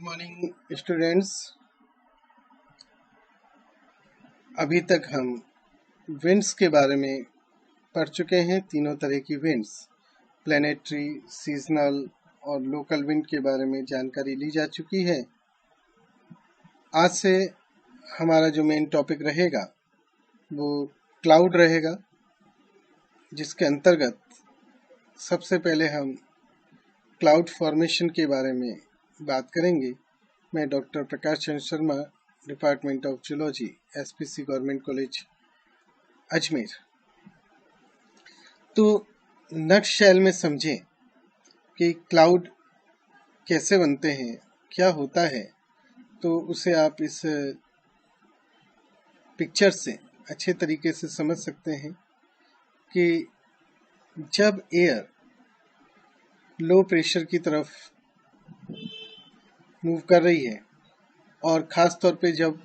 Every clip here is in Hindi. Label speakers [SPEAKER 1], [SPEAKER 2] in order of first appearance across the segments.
[SPEAKER 1] Morning students. अभी तक हम विंड्स के बारे में पढ़ चुके हैं। तीनों तरह की विंड्स, प्लैनेटरी, सीजनल और लोकल विंड के बारे में जानकारी ली जा चुकी है। आज से हमारा जो मेन टॉपिक रहेगा वो क्लाउड रहेगा, जिसके अंतर्गत सबसे पहले हम क्लाउड फॉर्मेशन के बारे में बात करेंगे। मैं doctor Prakash Chandra Sharma, department of zoology, SPC government college Ajmer. तो नटशेल में समझें कि क्लाउड कैसे बनते हैं, क्या होता है, तो उसे आप इस पिक्चर से अच्छे तरीके से समझ सकते हैं कि जब एयर लो प्रेशर की तरफ मूव कर रही है और ख़ास तौर पे जब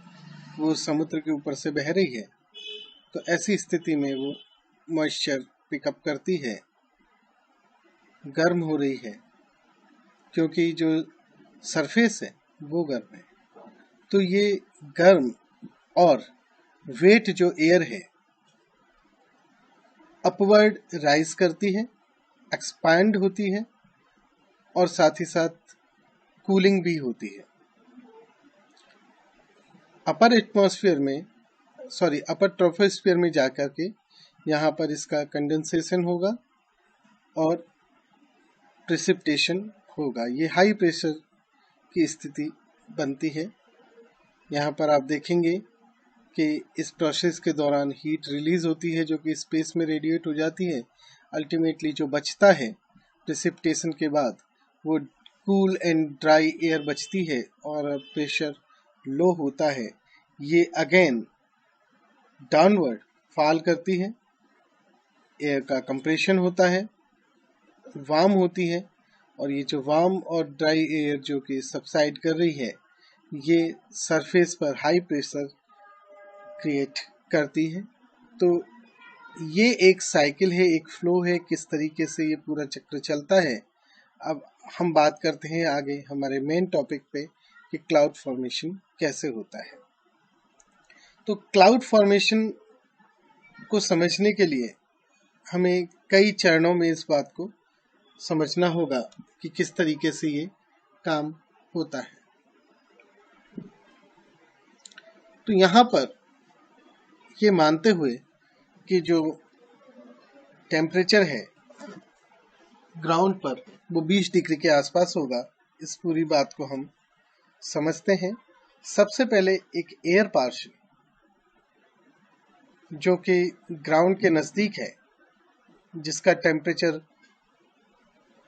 [SPEAKER 1] वो समुद्र के ऊपर से बह रही है, तो ऐसी स्थिति में वो मॉइस्चर पिकअप करती है, गर्म हो रही है, क्योंकि जो सरफेस है वो गर्म है। तो ये गर्म और वेट जो एयर है अपवर्ड राइज करती है, एक्सपैंड होती है और साथ ही साथ कूलिंग भी होती है। अपर ट्रोपोस्फीयर में जाकर के यहाँ पर इसका कंडेंसेशन होगा और प्रेसिपिटेशन होगा। ये हाई प्रेशर की स्थिति बनती है। यहाँ पर आप देखेंगे कि इस प्रोसेस के दौरान हीट रिलीज होती है, जो कि स्पेस में रेडिएट हो जाती है। अल्टीमेटली जो बचता है प्रेसिपिटेशन के बाद, वो कूल एंड ड्राई एयर बचती है और प्रेशर लो होता है। ये अगेन डाउनवर्ड फॉल करती है, एयर का कंप्रेशन होता है, वार्म होती है, और ये जो वार्म और ड्राई एयर जो कि सबसाइड कर रही है, ये सरफेस पर हाई प्रेशर क्रिएट करती है। तो ये एक साइकिल है, एक फ्लो है, किस तरीके से ये पूरा चक्र चलता है। अब हम बात करते हैं आगे हमारे मेन टॉपिक पे कि क्लाउड फॉर्मेशन कैसे होता है। तो क्लाउड फॉर्मेशन को समझने के लिए हमें कई चरणों में इस बात को समझना होगा कि किस तरीके से ये काम होता है। तो यहाँ पर ये मानते हुए कि जो टेम्परेचर है ग्राउंड पर वो 20 डिग्री के आसपास होगा, इस पूरी बात को हम समझते हैं। सबसे पहले एक एयर पार्शियल जो कि ग्राउंड के नज़दीक है, जिसका टेम्परेचर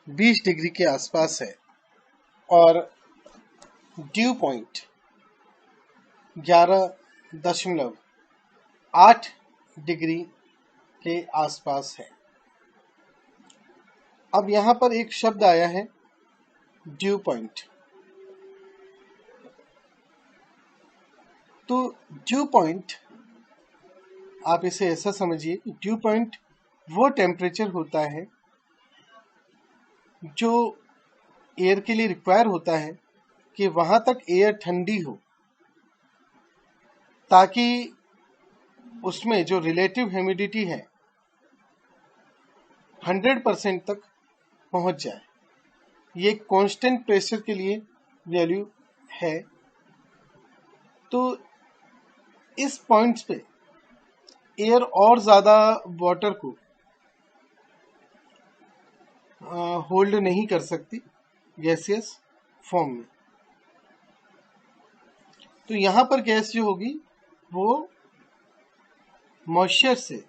[SPEAKER 1] 20 डिग्री के आसपास है और ड्यू पॉइंट 11.8 डिग्री के आसपास है। अब यहाँ पर एक शब्द आया है ड्यू पॉइंट। तो ड्यू पॉइंट आप इसे ऐसा समझिए कि ड्यू पॉइंट वो टेम्परेचर होता है जो एयर के लिए रिक्वायर होता है कि वहां तक एयर ठंडी हो, ताकि उसमें जो रिलेटिव ह्यूमिडिटी है 100% तक पहुंच जाए। ये कांस्टेंट प्रेशर के लिए वैल्यू है। तो इस पॉइंट्स पे एयर और ज़्यादा वाटर को होल्ड नहीं कर सकती गैसियस फॉर्म में। तो यहाँ पर गैस जो होगी वो मॉइस्चर से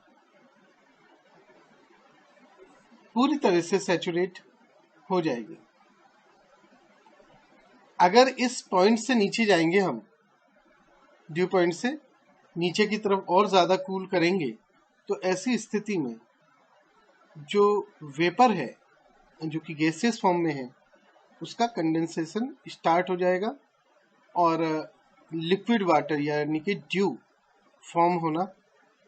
[SPEAKER 1] पूरी तरह से सैचुरेट हो जाएगी। अगर इस पॉइंट से नीचे जाएंगे हम, ड्यू पॉइंट से नीचे की तरफ और ज़्यादा कूल करेंगे, तो ऐसी स्थिति में जो वेपर है जो कि गैसियस फॉर्म में है, उसका कंडेंसेशन स्टार्ट हो जाएगा और लिक्विड वाटर यानी कि ड्यू फॉर्म होना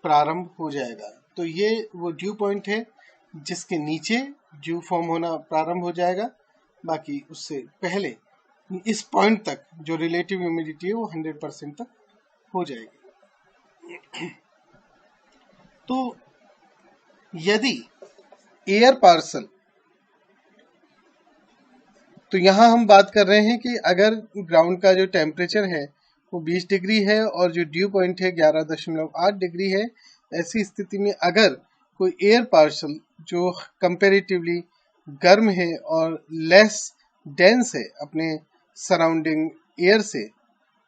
[SPEAKER 1] प्रारंभ हो जाएगा। तो ये वो ड्यू पॉइंट है जिसके नीचे ड्यू फॉर्म होना प्रारंभ हो जाएगा। बाकी उससे पहले इस पॉइंट तक जो रिलेटिव ह्यूमिडिटी है वो 100% तक हो जाएगी। तो यदि एयर पार्सल, तो यहाँ हम बात कर रहे हैं कि अगर ग्राउंड का जो टेम्परेचर है वो 20 डिग्री है और जो ड्यू पॉइंट है 11.8 डिग्री है, ऐसी स्थिति में अगर कोई एयर पार्सल जो कंपैरेटिवली गर्म है और लेस डेंस है अपने सराउंडिंग एयर से,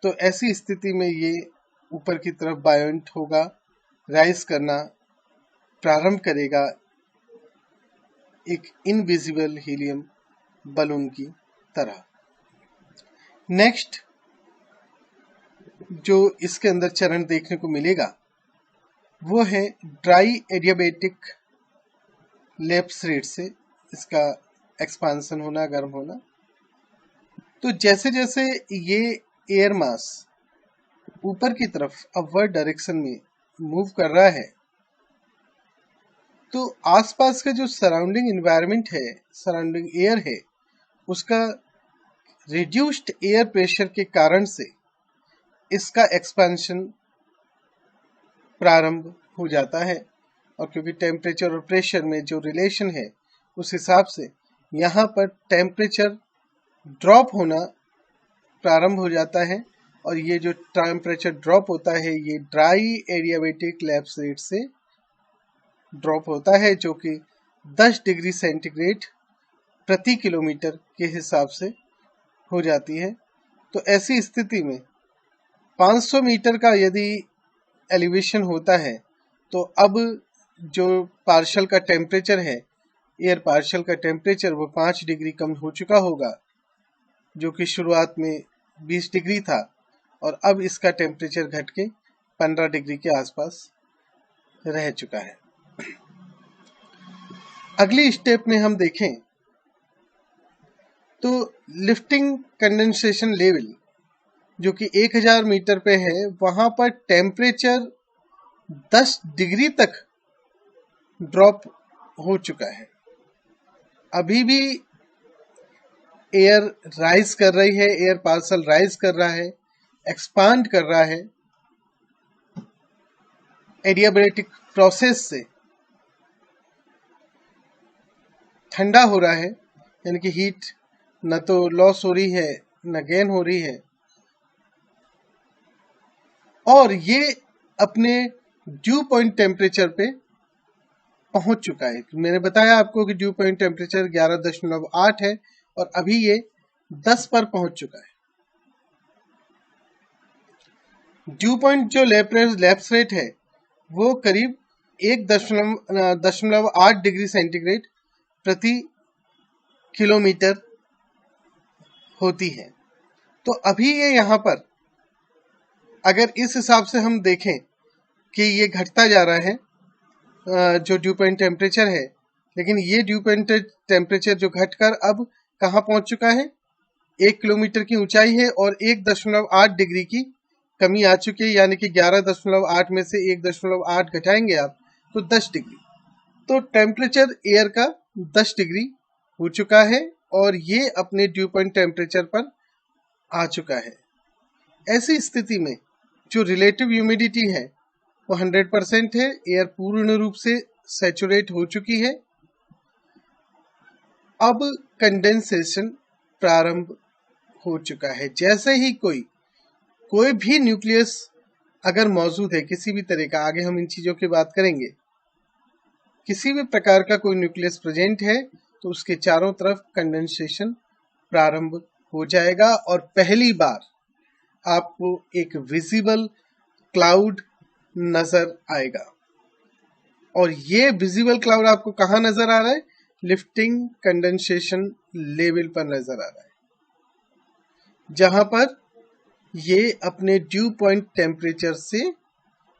[SPEAKER 1] तो ऐसी स्थिति में ये ऊपर की तरफ बायोंट होगा, राइज करना प्रारंभ करेगा एक इनविजिबल हीलियम बलून की तरह। नेक्स्ट जो इसके अंदर चरण देखने को मिलेगा वो है ड्राई एडियाबेटिक लैप्स रेट से इसका एक्सपांसन होना, गर्म होना। तो जैसे जैसे ये एयर मास ऊपर की तरफ अपवर्ड डायरेक्शन में मूव कर रहा है, तो आसपास का जो सराउंडिंग एनवायरनमेंट है, सराउंडिंग एयर है, उसका रिड्यूस्ड एयर प्रेशर के कारण से इसका एक्सपेंशन प्रारंभ हो जाता है। और क्योंकि टेम्परेचर और प्रेशर में जो रिलेशन है उस हिसाब से यहाँ पर टेम्परेचर ड्रॉप होना प्रारंभ हो जाता है। और ये जो टेम्परेचर ड्रॉप होता है ये ड्राई एडियाबेटिक लैप्स रेट से ड्रॉप होता है, जो कि 10 डिग्री सेंटीग्रेड प्रति किलोमीटर के हिसाब से हो जाती है। तो ऐसी स्थिति में 500 मीटर का यदि एलिवेशन होता है, तो अब जो पार्शल का टेम्परेचर है, एयर पार्शल का टेम्परेचर, वो 5 डिग्री कम हो चुका होगा, जो कि शुरुआत में 20 डिग्री था और अब इसका टेम्परेचर घट के 15 डिग्री के आसपास रह चुका है। अगली स्टेप में हम देखें तो लिफ्टिंग कंडेंसेशन लेवल जो कि 1000 मीटर पे है, वहां पर टेम्परेचर 10 डिग्री तक ड्रॉप हो चुका है। अभी भी एयर राइज कर रही है, एयर पार्सल राइज कर रहा है, एक्सपांड कर रहा है, एडियाबेटिक प्रोसेस से ठंडा हो रहा है, यानी कि हीट न तो लॉस हो रही है न गेन हो रही है। और ये अपने ड्यू पॉइंट टेम्परेचर पे पहुंच चुका है। मैंने बताया आपको कि ड्यू पॉइंट टेम्परेचर 11.8 है और अभी ये 10 पर पहुंच चुका है। ड्यू पॉइंट जो लैप्स रेट है वो करीब 1.8 डिग्री सेंटीग्रेड प्रति किलोमीटर होती है। तो अभी ये यहाँ पर अगर इस हिसाब से हम देखें कि ये घटता जा रहा है जो ड्यू पॉइंट टेम्परेचर है, लेकिन ये ड्यू पॉइंट टेम्परेचर जो घटकर अब कहाँ पहुंच चुका है, 1 किलोमीटर की ऊंचाई है और 1.8 डिग्री की कमी आ चुकी है, यानी कि 11.8 में से 1.8 घटाएंगे आप तो 10 डिग्री। तो टेम्परेचर एयर का 10 डिग्री हो चुका है और ये अपने ड्यू पॉइंट टेम्परेचर पर आ चुका है। ऐसी स्थिति में जो रिलेटिव ह्यूमिडिटी है वो 100% है, एयर पूर्ण रूप से सैचुरेट हो चुकी है। अब कंडेंसेशन प्रारंभ हो चुका है। जैसे ही कोई भी न्यूक्लियस अगर मौजूद है किसी भी तरह का, आगे हम इन चीजों की बात करेंगे, किसी भी प्रकार का कोई न्यूक्लियस प्रेजेंट है तो उसके चारों तरफ कंडेंसेशन प्रारंभ हो जाएगा और पहली बार आपको एक विजिबल क्लाउड नजर आएगा। और ये विजिबल क्लाउड आपको कहाँ नजर आ रहा है? लिफ्टिंग कंडेंसेशन लेवल पर नजर आ रहा है, जहां पर ये अपने ड्यू पॉइंट टेम्परेचर से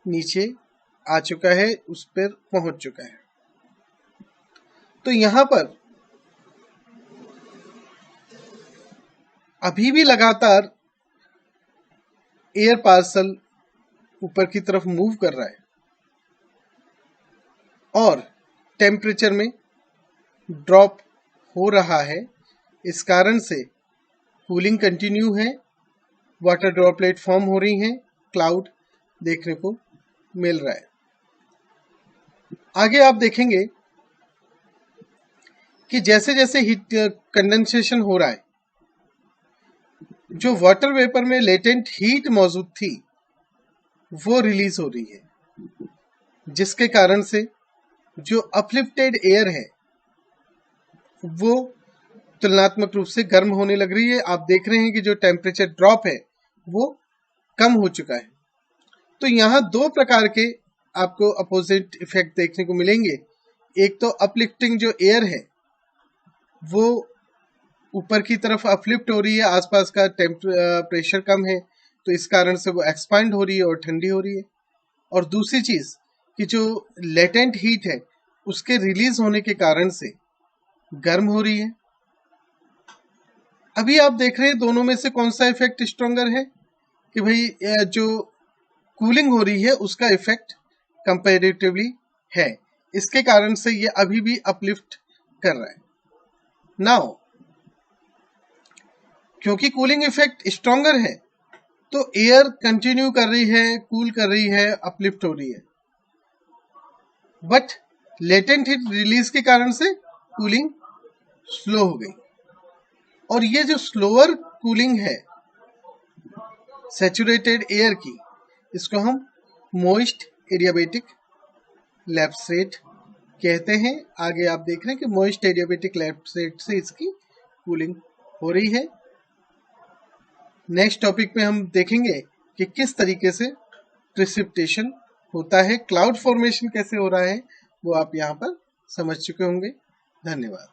[SPEAKER 1] नीचे आ चुका है, उस पर पहुंच चुका है। तो यहां पर अभी भी लगातार एयर पार्सल ऊपर की तरफ मूव कर रहा है और टेम्परेचर में ड्रॉप हो रहा है। इस कारण से कूलिंग कंटिन्यू है, वाटर ड्रॉपलेट फॉर्म हो रही हैं, क्लाउड देखने को मिल रहा है। आगे आप देखेंगे कि जैसे जैसे हीट कंडेंसेशन हो रहा है, जो वाटर वेपर में लेटेंट हीट मौजूद थी वो रिलीज हो रही है, जिसके कारण से जो अपलिफ्टेड एयर है वो तुलनात्मक रूप से गर्म होने लग रही है। आप देख रहे हैं कि जो टेम्परेचर ड्रॉप है वो कम हो चुका है। तो यहाँ दो प्रकार के आपको अपोजिट इफेक्ट देखने को मिलेंगे। एक तो अपलिफ्टिंग जो एयर है वो ऊपर की तरफ अपलिफ्ट हो रही है, आसपास का प्रेशर कम है तो इस कारण से वो एक्सपांड हो रही है और ठंडी हो रही है। और दूसरी चीज कि जो लेटेंट हीट है उसके रिलीज होने के कारण से गर्म हो रही है। अभी आप देख रहे हैं दोनों में से कौन सा इफेक्ट स्ट्रॉन्गर है, कि भाई जो कूलिंग हो रही है उसका इफेक्ट कंपैरेटिवली है, इसके कारण से ये अभी भी अपलिफ्ट कर रहा है। नाउ क्योंकि कूलिंग इफेक्ट स्ट्रॉन्गर है तो एयर कंटिन्यू कर रही है, कूल कर रही है, अपलिफ्ट हो रही है, बट लेटेंट हीट रिलीज के कारण से कूलिंग स्लो हो गई। और ये जो स्लोअर कूलिंग है सैचुरेटेड एयर की, इसको हम मोइस्ट एडियाबेटिक लैप्स रेट कहते हैं। आगे आप देख रहे हैं कि मोइस्ट एडियाबेटिक लैप्स रेट से इसकी कूलिंग हो रही है। नेक्स्ट टॉपिक में हम देखेंगे कि किस तरीके से प्रिसिपिटेशन होता है, क्लाउड फॉर्मेशन कैसे हो रहा है, वो आप यहाँ पर समझ चुके होंगे। धन्यवाद।